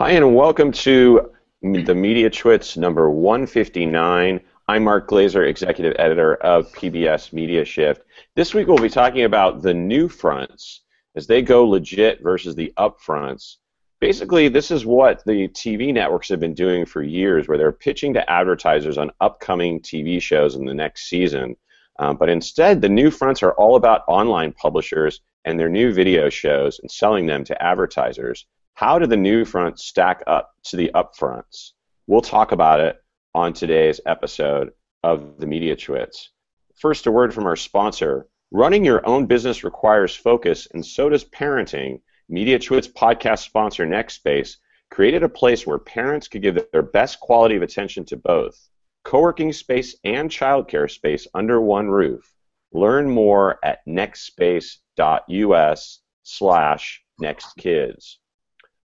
Hi, and welcome to the Mediatwits number 159. I'm Mark Glazer, Executive Editor of PBS Media Shift. This week we'll be talking about the NewFronts as they go legit versus the upfronts. Basically, this is what the TV networks have been doing for years, where they're pitching to advertisers on upcoming TV shows in the next season. But instead, the NewFronts are all about online publishers and their new video shows and selling them to advertisers. How do the NewFronts stack up to the upfronts? We'll talk about it on today's episode of the Mediatwits. First, a word from our sponsor. Running your own business requires focus, and so does parenting. Mediatwits podcast sponsor NextSpace created a place where parents could give their best quality of attention to both co-working space and childcare space under one roof. Learn more at nextspace.us/nextkids.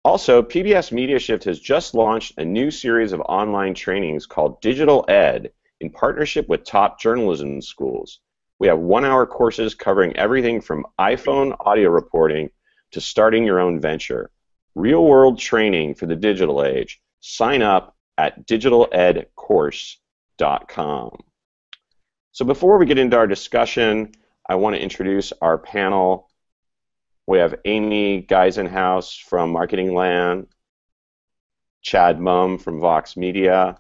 Also, PBS Media Shift has just launched a new series of online trainings called Digital Ed in partnership with top journalism schools. We have one-hour courses covering everything from iPhone audio reporting to starting your own venture. Real-world training for the digital age. Sign up at digitaledcourse.com. So before we get into our discussion, I want to introduce our panel. We have Amy Geisenhouse from Marketing Land, Chad Mumm from Vox Media,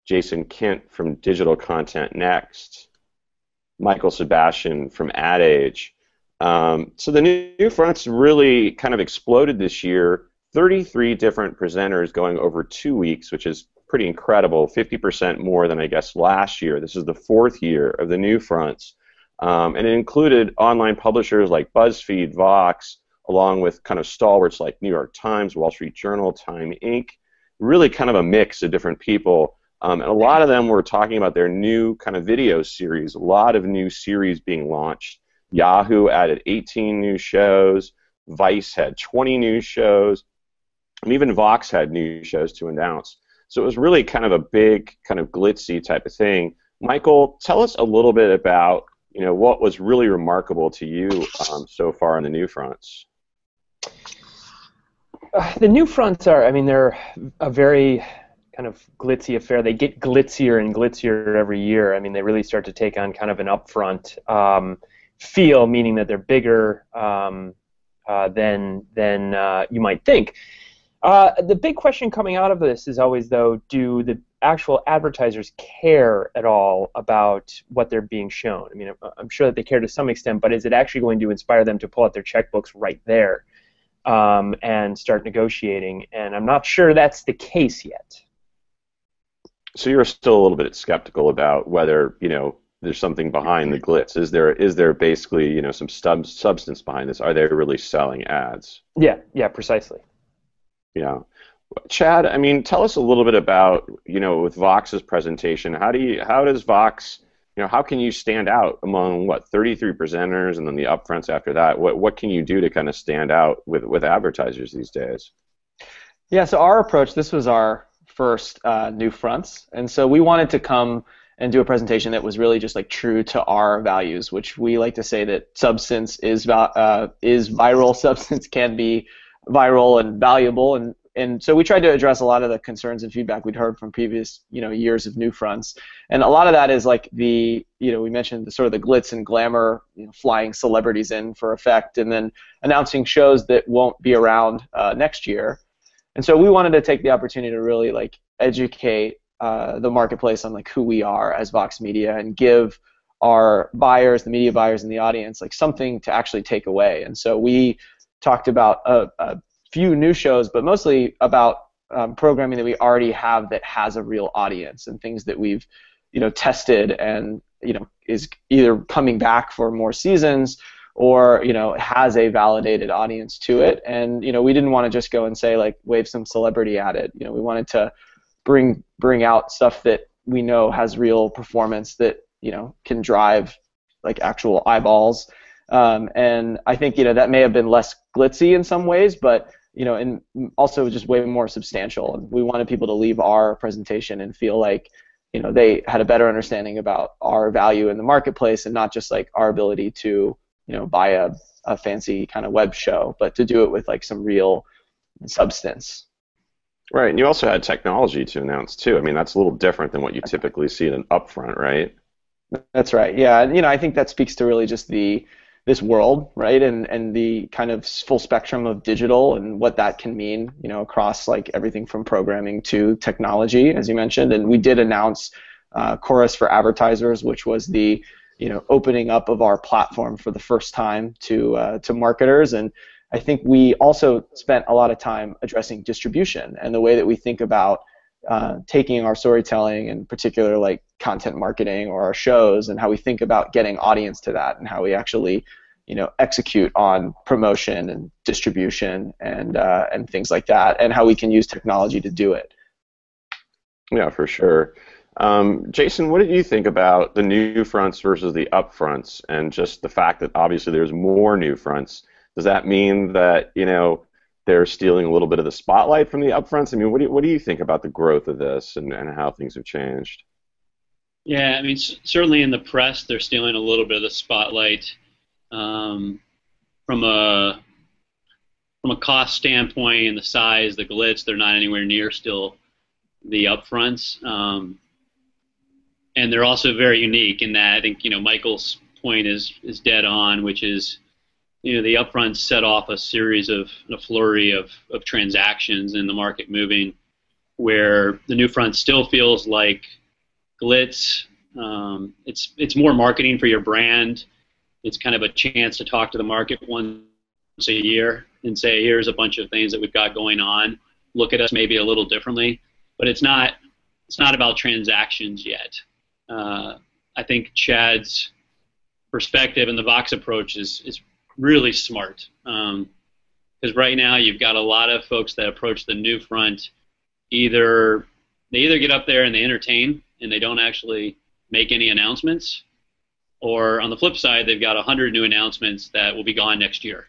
Jason Kint from Digital Content Next, Michael Sebastian from Ad Age. So the NewFronts really kind of exploded this year. 33 different presenters going over 2 weeks, which is pretty incredible, 50% more than I guess last year. This is the fourth year of the NewFronts. And it included online publishers like BuzzFeed, Vox, along with kind of stalwarts like New York Times, Wall Street Journal, Time Inc. Really kind of a mix of different people. And a lot of them were talking about their new kind of video series, a lot of new series being launched. Yahoo added 18 new shows, Vice had 20 new shows, and even Vox had new shows to announce. So it was really kind of a big, kind of glitzy type of thing. Michael, tell us a little bit about what was really remarkable to you so far on the NewFronts? The NewFronts are, they're a very kind of glitzy affair. They get glitzier and glitzier every year. They really start to take on kind of an upfront feel, meaning that they're bigger than you might think. The big question coming out of this is always, though, do the actual advertisers care at all about what they're being shown? I'm sure that they care to some extent, but is it actually going to inspire them to pull out their checkbooks right there and start negotiating? And I'm not sure that's the case yet. So you're still a little bit skeptical about whether, there's something behind the glitz. Is there basically, some substance behind this? Are they really selling ads? Yeah, precisely. Yeah. Chad, tell us a little bit about, with Vox's presentation. How does Vox, how can you stand out among, 33 presenters and then the upfronts after that? What can you do to kind of stand out with advertisers these days? Yeah, so our approach, this was our first NewFronts, and so we wanted to come and do a presentation that was really just true to our values, which we like to say that substance is viral, substance can be viral and valuable, and so we tried to address a lot of the concerns and feedback we'd heard from previous years of NewFronts, and a lot of that is we mentioned the sort of the glitz and glamour, flying celebrities in for effect, and then announcing shows that won't be around next year, and so we wanted to take the opportunity to really educate the marketplace on who we are as Vox Media and give our buyers, the media buyers in the audience, something to actually take away, and so we talked about a few new shows, but mostly about programming that we already have that has a real audience and things that we've tested and is either coming back for more seasons or has a validated audience to it. And we didn't want to just go and say wave some celebrity at it. We wanted to bring out stuff that we know has real performance that can drive actual eyeballs. And I think that may have been less glitzy in some ways, but and also just way more substantial. And we wanted people to leave our presentation and feel they had a better understanding about our value in the marketplace and not just our ability to buy a fancy kind of web show, but to do it with some real substance. Right, and you also had technology to announce too. I mean, that's a little different than what you typically see in an upfront, right? That's right. Yeah, and I think that speaks to really just the this world, right? And the kind of full spectrum of digital and what that can mean, across like everything from programming to technology, as you mentioned. And we did announce Chorus for Advertisers, which was the opening up of our platform for the first time to marketers. And I think we also spent a lot of time addressing distribution and the way that we think about taking our storytelling, and particular like content marketing or our shows, and how we think about getting audience to that, and how we actually execute on promotion and distribution and things like that, and how we can use technology to do it. Yeah, for sure. Jason, what did you think about the new fronts versus the upfronts, and just the fact that obviously there's more new fronts? Does that mean that they're stealing a little bit of the spotlight from the upfronts? I mean, what do you think about the growth of this and how things have changed? Yeah, I mean, certainly in the press, they're stealing a little bit of the spotlight. From a cost standpoint and the size, the glitz, they're not anywhere near still the upfronts. And they're also very unique in that I think Michael's point is dead on, which is the upfronts set off a series of a flurry of transactions in the market moving, where the new front still feels like glitz. It's more marketing for your brand. It's kind of a chance to talk to the market once a year and say, here's a bunch of things that we've got going on. Look at us maybe a little differently. But it's not about transactions yet. I think Chad's perspective and the Vox approach is really smart. Because right now you've got a lot of folks that approach the new front, they either get up there and they entertain and they don't actually make any announcements, or on the flip side, they've got 100 new announcements that will be gone next year.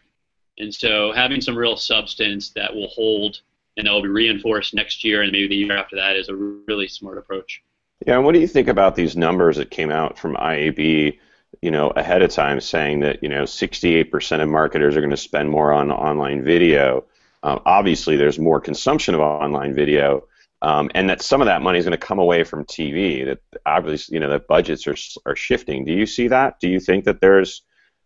And so having some real substance that will hold and that will be reinforced next year and maybe the year after that is a really smart approach. Yeah, and what do you think about these numbers that came out from IAB, ahead of time, saying that 68% of marketers are going to spend more on online video? Obviously, there's more consumption of online video, and that some of that money is going to come away from TV. That obviously, that budgets are shifting. Do you see that? Do you think that there's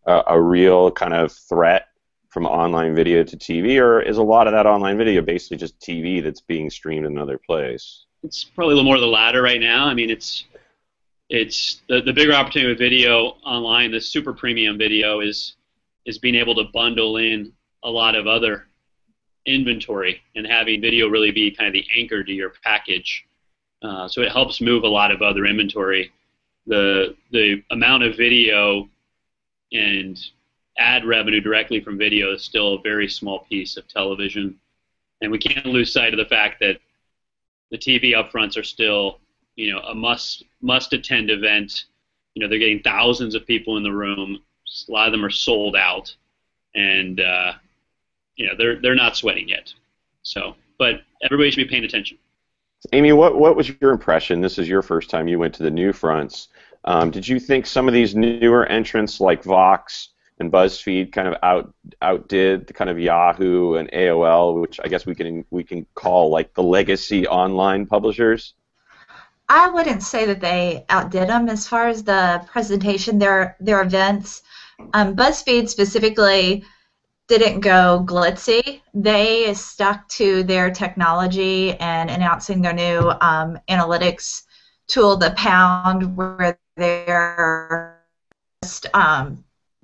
a real kind of threat from online video to TV, or is a lot of that online video basically just TV that's being streamed in another place? It's probably a little more of the latter right now. I mean, it's the bigger opportunity with video online. The super premium video is being able to bundle in a lot of other inventory and having video really be kind of the anchor to your package. So it helps move a lot of other inventory. The amount of video and ad revenue directly from video is still a very small piece of television, and we can't lose sight of the fact that the TV upfronts are still, a must attend event. They're getting thousands of people in the room. A lot of them are sold out, and they're not sweating yet. So, but everybody should be paying attention. Amy, what was your impression? This is your first time you went to the new fronts. Did you think some of these newer entrants like Vox and BuzzFeed kind of outdid the kind of Yahoo and AOL, which I guess we can call like the legacy online publishers? I wouldn't say that they outdid them as far as the presentation, their events. BuzzFeed specifically didn't go glitzy. They stuck to their technology and announcing their new analytics tool, the Pound, where they're just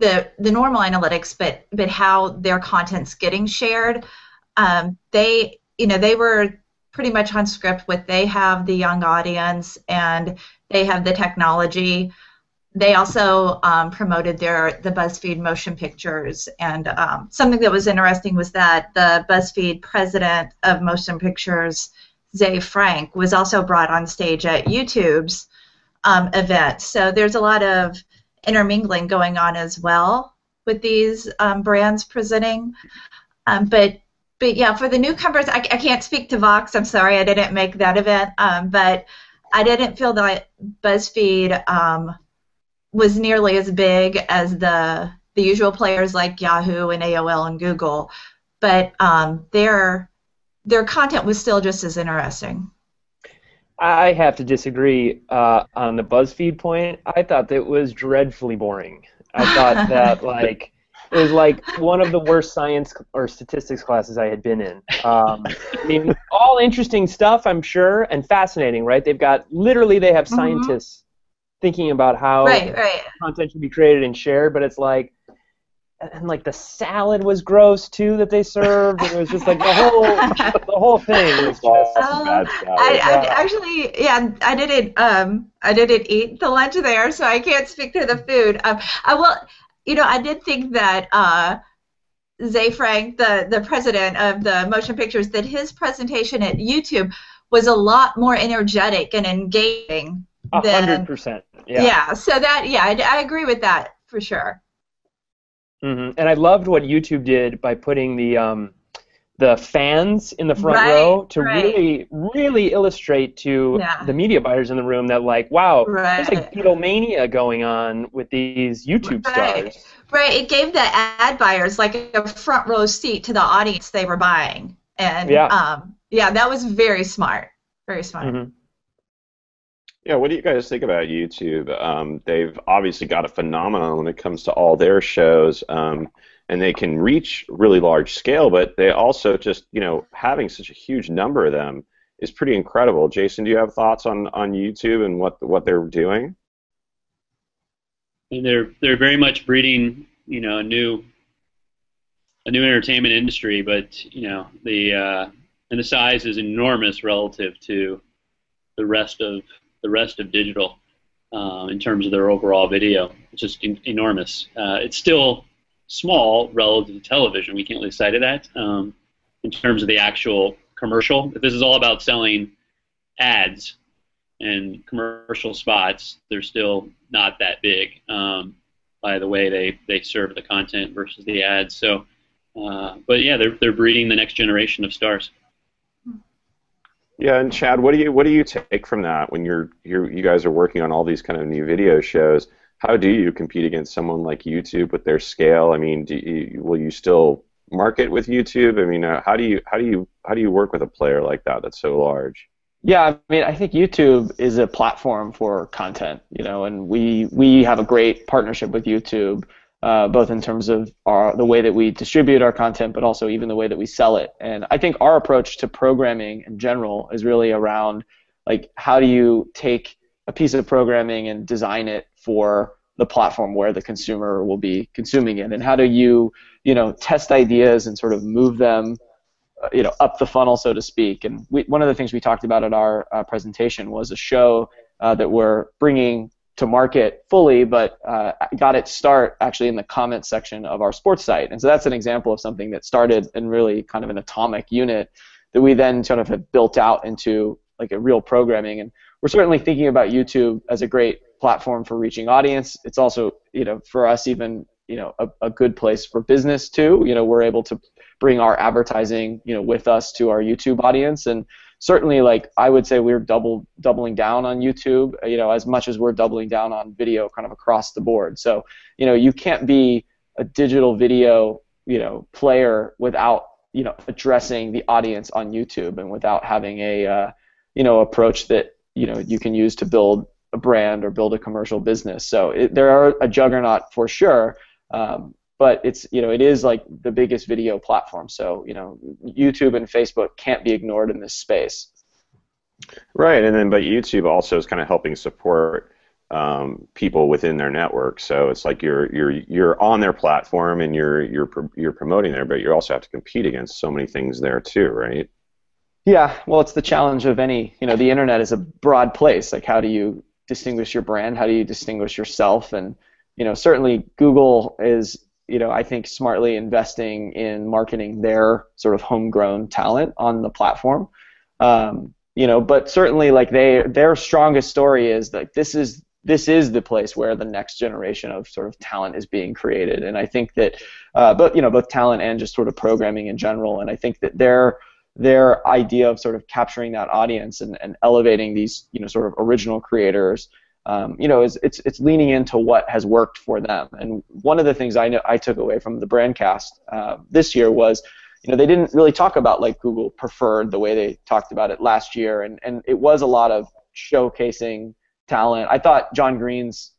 the normal analytics, but how their content's getting shared. They were pretty much on script with, they have the young audience and they have the technology. They also promoted the BuzzFeed motion pictures, and something that was interesting was that the BuzzFeed president of motion pictures, Zay Frank, was also brought on stage at YouTube's event. So there's a lot of intermingling going on as well with these brands presenting. But yeah, for the newcomers, I can't speak to Vox. I'm sorry, I didn't make that event. But I didn't feel that BuzzFeed was nearly as big as the usual players like Yahoo and AOL and Google. But their their content was still just as interesting. I have to disagree on the BuzzFeed point. I thought that was dreadfully boring. I thought that it was like one of the worst science or statistics classes I had been in. I mean, all interesting stuff, I'm sure, and fascinating, right? They have scientists thinking about how content should be created and shared, but it's like, and like the salad was gross too that they served. It was just like the whole thing was just bad salad. I didn't eat the lunch there, so I can't speak to the food. I did think that Zay Frank, the president of the motion pictures, that his presentation at YouTube was a lot more energetic and engaging. 100%. Yeah. So I agree with that for sure. Mm-hmm. And I loved what YouTube did by putting the fans in the front row to really illustrate to the media buyers in the room that wow, there's like Beatlemania going on with these YouTube stars. Right. It gave the ad buyers like a front row seat to the audience they were buying, and that was very smart. Very smart. Mm-hmm. Yeah, what do you guys think about YouTube? They've obviously got a phenomenon when it comes to all their shows, and they can reach really large scale, but they also just, having such a huge number of them is pretty incredible. Jason, do you have thoughts on YouTube and what they're doing? And they're very much breeding, a new entertainment industry, but the size is enormous relative to the rest of digital in terms of their overall video. It's just enormous. It's still small relative to television. We can't lose sight of that. In terms of the actual commercial, if this is all about selling ads and commercial spots, they're still not that big by the way they serve the content versus the ads. So, but yeah, they're breeding the next generation of stars. Yeah, and Chad, what do you take from that when you guys are working on all these kind of new video shows? How do you compete against someone like YouTube with their scale? I mean, will you still market with YouTube? I mean, how do you work with a player like that that's so large? Yeah, I mean, I think YouTube is a platform for content, and we have a great partnership with YouTube, both in terms of the way that we distribute our content, but also even the way that we sell it. And I think our approach to programming in general is really around, how do you take a piece of programming and design it for the platform where the consumer will be consuming it, and how do you, test ideas and sort of move them, up the funnel, so to speak. And one of the things we talked about at our presentation was a show that we're bringing to market fully, but got its start actually in the comments section of our sports site. And so that's an example of something that started in really kind of an atomic unit that we then sort of have built out into like a real programming. And we're certainly thinking about YouTube as a great platform for reaching audience. It's also, for us even, a good place for business too. We're able to bring our advertising, with us to our YouTube audience. And certainly, I would say we're doubling down on YouTube, as much as we're doubling down on video kind of across the board. So, you can't be a digital video, player without, addressing the audience on YouTube and without having a, approach that, you can use to build a brand or build a commercial business. So there are a juggernaut for sure. But it's, it is like the biggest video platform. So, YouTube and Facebook can't be ignored in this space. Right, but YouTube also is kind of helping support people within their network. So it's like you're on their platform and you're promoting there, but you also have to compete against so many things there too, right? Yeah, well, it's the challenge of any, the internet is a broad place. Like, how do you distinguish your brand? How do you distinguish yourself? And, certainly Google is, I think smartly investing in marketing their sort of homegrown talent on the platform. But certainly their strongest story is like this is the place where the next generation of sort of talent is being created. And I think that both talent and just sort of programming in general. And I think that their idea of sort of capturing that audience and elevating these sort of original creators, it's leaning into what has worked for them. And one of the things I took away from the Brandcast this year was, they didn't really talk about like Google Preferred the way they talked about it last year, and it was a lot of showcasing talent. I thought John Green's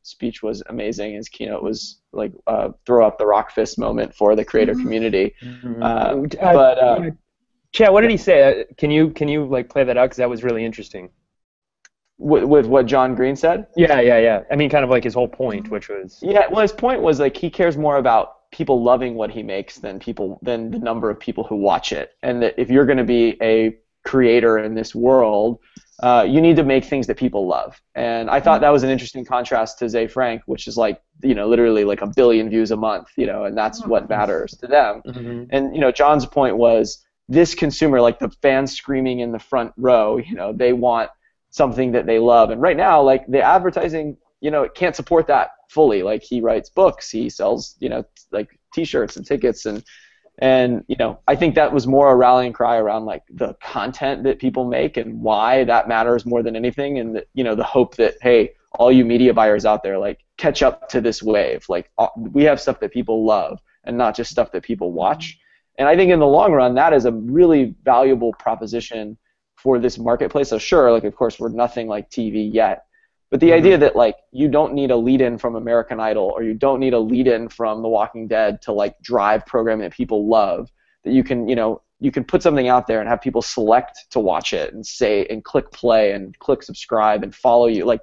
speech was amazing. His keynote was like throw up the rock fist moment for the creator community. Chad, what did he say? Can you like play that out, because that was really interesting. With what John Green said? Yeah. I mean, kind of like his whole point, which was... Yeah, well, his point was like he cares more about people loving what he makes than the number of people who watch it. And that if you're going to be a creator in this world, you need to make things that people love. And I thought that was an interesting contrast to Ze Frank, which is like, literally like 1 billion views a month, and that's what matters to them. And, John's point was this consumer, like the fans screaming in the front row, they want something that they love. And right now, like the advertising, it can't support that fully. Like he writes books, he sells, like T-shirts and tickets, and I think that was more a rallying cry around like the content that people make and why that matters more than anything, and the hope that, hey, all you media buyers out there, like catch up to this wave. Like we have stuff that people love and not just stuff that people watch. And I think in the long run, that is a really valuable proposition for this marketplace. So sure, like of course we're nothing like TV yet, but the idea that like you don't need a lead-in from American Idol, or you don't need a lead-in from The Walking Dead to like drive programming that people love, that you can put something out there and have people select to watch it and say and click play and click subscribe and follow you. Like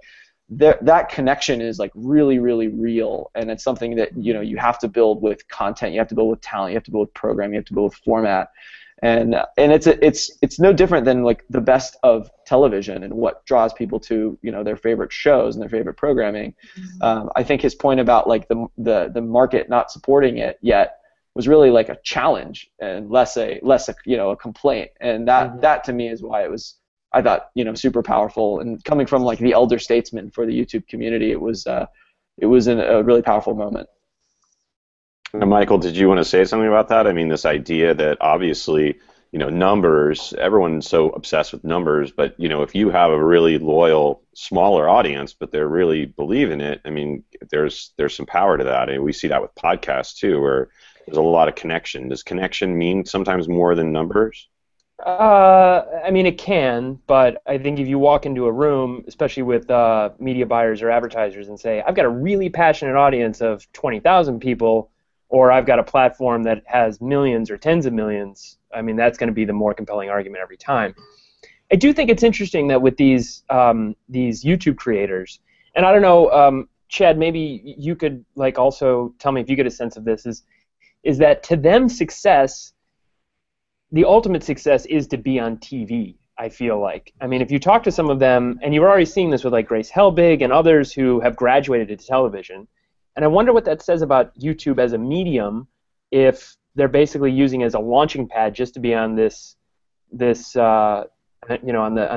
that connection is like really, really real, and it's something that you have to build with content, you have to build with talent, you have to build with programming, you have to build with format. And it's no different than like the best of television and what draws people to their favorite shows and their favorite programming. I think his point about like the market not supporting it yet was really like a challenge and less a complaint. And that to me is why it was, I thought, super powerful. And coming from like the elder statesman for the YouTube community, it was a really powerful moment. Now, Michael, did you want to say something about that? I mean, this idea that obviously, numbers, everyone's so obsessed with numbers, but, if you have a really loyal, smaller audience, but they really believe in it, I mean, there's some power to that. And we see that with podcasts, too, where there's a lot of connection. Does connection mean sometimes more than numbers? I mean, it can, but I think if you walk into a room, especially with media buyers or advertisers, and say, I've got a really passionate audience of 20,000 people, or I've got a platform that has millions or tens of millions, I mean, that's going to be the more compelling argument every time. I do think it's interesting that with these YouTube creators, and I don't know, Chad, maybe you could like also tell me if you get a sense of this, is that to them success, the ultimate success is to be on TV, I feel like. I mean, if you talk to some of them, and you're already seeing this with like Grace Helbig and others who have graduated into television, and I wonder what that says about YouTube as a medium if they're basically using it as a launching pad just to be on this on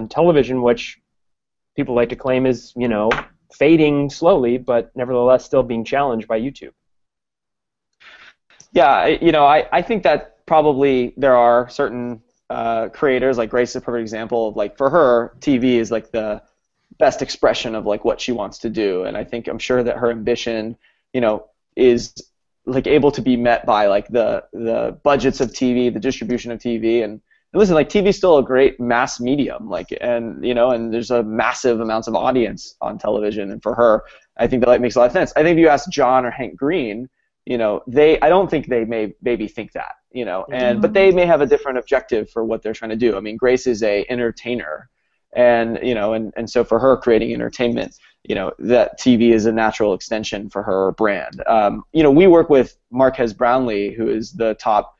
television, which people like to claim is, fading slowly, but nevertheless still being challenged by YouTube. Yeah, I think that probably there are certain creators, like Grace is a perfect example of like, for her, TV is like the best expression of like what she wants to do, and I'm sure that her ambition, is like able to be met by like the budgets of TV, the distribution of TV, and listen, like TV is still a great mass medium, like, and there's a massive amounts of audience on television, and for her, I think that like makes a lot of sense. I think if you ask John or Hank Green, I don't think they maybe think that, but they may have a different objective for what they're trying to do. I mean, Grace is a entertainer. And and so for her, creating entertainment, that TV is a natural extension for her brand. We work with Marquez Brownlee, who is the top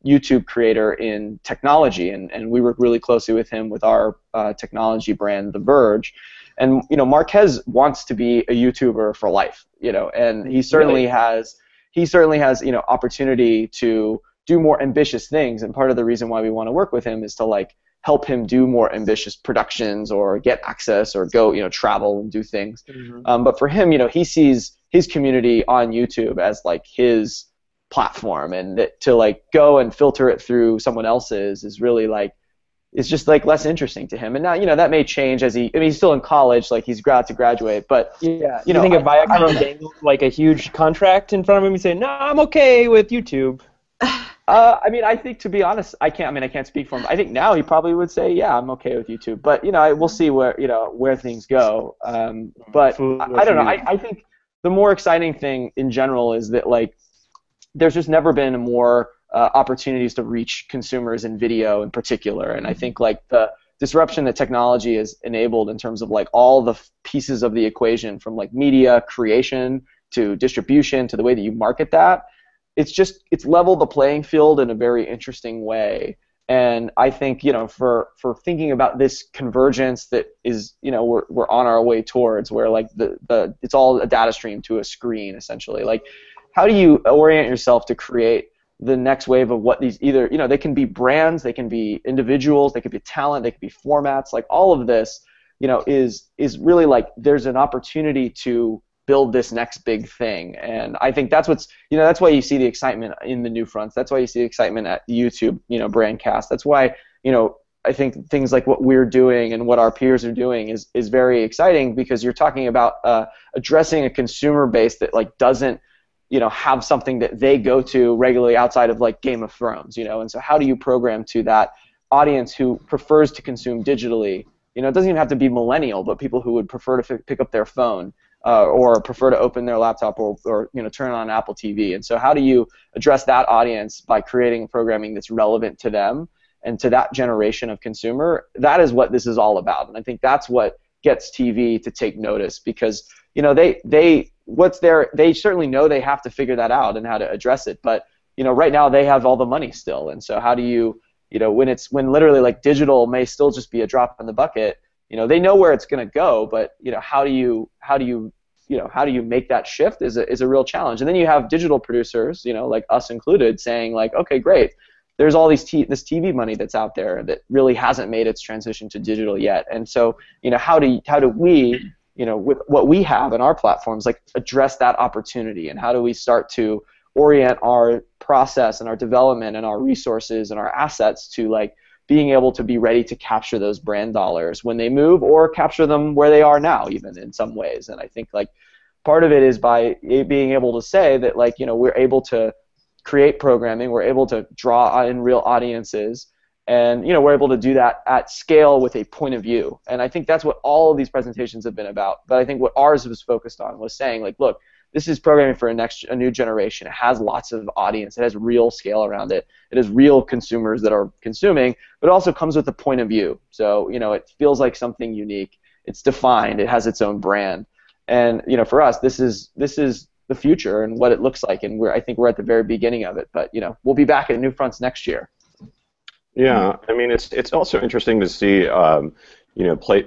YouTube creator in technology, and we work really closely with him with our technology brand, The Verge. And Marquez wants to be a YouTuber for life, and he certainly has opportunity to do more ambitious things. And part of the reason why we want to work with him is to like help him do more ambitious productions or get access or go, travel and do things. But for him, he sees his community on YouTube as like his platform, and that to like go and filter it through someone else's is really like, it's just like less interesting to him. And now, that may change as he's still in college, like he's about to graduate, but yeah, you think if Viacom dangled like a huge contract in front of him, he'd say, no, I'm okay with YouTube. I mean, I think, to be honest, I can't speak for him. I think now he probably would say, yeah, I'm okay with YouTube. But we'll see where things go. But I don't know. I think the more exciting thing in general is that there's just never been more opportunities to reach consumers in video in particular. And I think the disruption that technology has enabled in terms of all the pieces of the equation, from media creation to distribution to the way that you market that, it's leveled the playing field in a very interesting way. And I think for thinking about this convergence that is we're on our way towards, where it's all a data stream to a screen essentially. How do you orient yourself to create the next wave of what these either they can be brands, they can be individuals, they could be talent, they could be formats. All of this is really there's an opportunity to build this next big thing. And I think that's that's why you see the excitement in the NewFronts. That's why you see the excitement at YouTube, Brandcast. That's why, I think things like what we're doing and what our peers are doing is very exciting, because you're talking about addressing a consumer base that doesn't, have something that they go to regularly outside of Game of Thrones, and so how do you program to that audience who prefers to consume digitally? It doesn't even have to be millennial, but people who would prefer to pick up their phone, or prefer to open their laptop, or turn on Apple TV. And so how do you address that audience by creating programming that's relevant to them and to that generation of consumer? That is what this is all about. And I think that's what gets TV to take notice, because they certainly know they have to figure that out and how to address it. But right now they have all the money still. And so how do you when literally digital may still just be a drop in the bucket, they know where it's going to go, but how do you make that shift is a real challenge. And then you have digital producers, like us included, saying okay, great, there's all this TV money that's out there that really hasn't made its transition to digital yet. And so how do we with what we have in our platforms address that opportunity, and how do we start to orient our process and our development and our resources and our assets to being able to be ready to capture those brand dollars when they move, or capture them where they are now, even in some ways. And I think part of it is by being able to say that we're able to create programming, we're able to draw in real audiences, and we're able to do that at scale with a point of view. And I think that's what all of these presentations have been about. But I think what ours was focused on was saying look, this is programming for a new generation. It has lots of audience. It has real scale around it. It has real consumers that are consuming, but it also comes with a point of view. So, it feels like something unique. It's defined. It has its own brand. And, for us, this is the future and what it looks like. And I think we're at the very beginning of it. But, we'll be back at NewFronts next year. Yeah, I mean, it's also interesting to see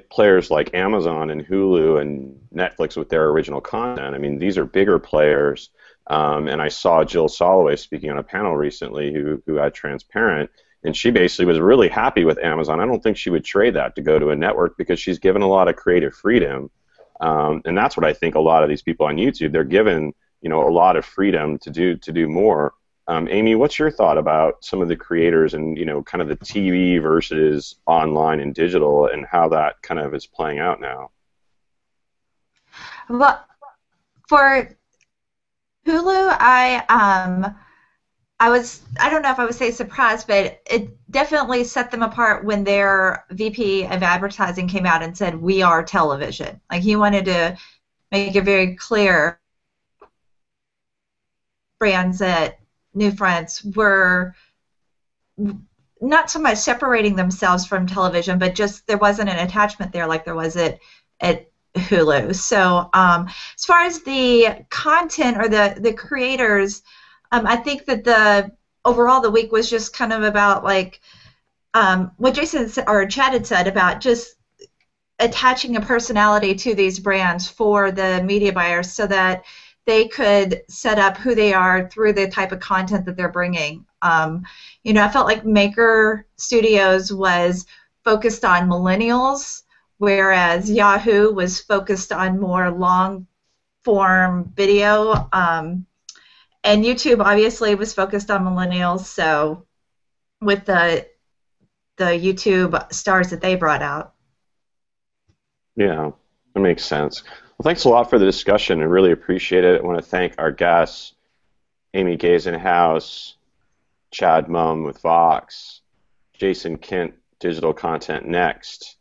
players like Amazon and Hulu and Netflix with their original content. I mean, these are bigger players, and I saw Jill Soloway speaking on a panel recently who had Transparent, and she basically was really happy with Amazon. I don't think she would trade that to go to a network, because she's given a lot of creative freedom, and that's what I think a lot of these people on YouTube, they're given a lot of freedom to do more. Amy, what's your thought about some of the creators and kind of the TV versus online and digital, and how that kind of is playing out now? Well, for Hulu, I don't know if I would say surprised, but it definitely set them apart when their VP of advertising came out and said, "We are television." He wanted to make it very clear brands that NewFronts were not so much separating themselves from television, but just there wasn't an attachment there like there was at Hulu. So as far as the content or the creators, I think that overall the week was just kind of about what Jason or Chad had said about just attaching a personality to these brands for the media buyers so that they could set up who they are through the type of content that they're bringing. I felt like Maker Studios was focused on millennials, whereas Yahoo was focused on more long-form video, and YouTube obviously was focused on millennials. So with the YouTube stars that they brought out. Yeah, that makes sense. Well, thanks a lot for the discussion. I really appreciate it. I want to thank our guests, Amy Gazenhouse, Chad Mum with Vox, Jason Kent, Digital Content Next,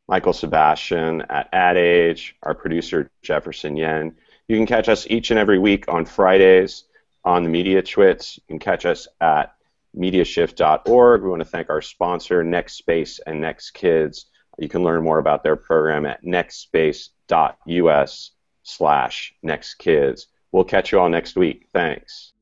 Michael Sebastian at Ad Age, our producer Jefferson Yen. You can catch us each and every week on Fridays on the Mediatwits. You can catch us at mediashift.org. We want to thank our sponsor, NextSpace and NextKids. You can learn more about their program at nextspace.us/nextkids. We'll catch you all next week. Thanks.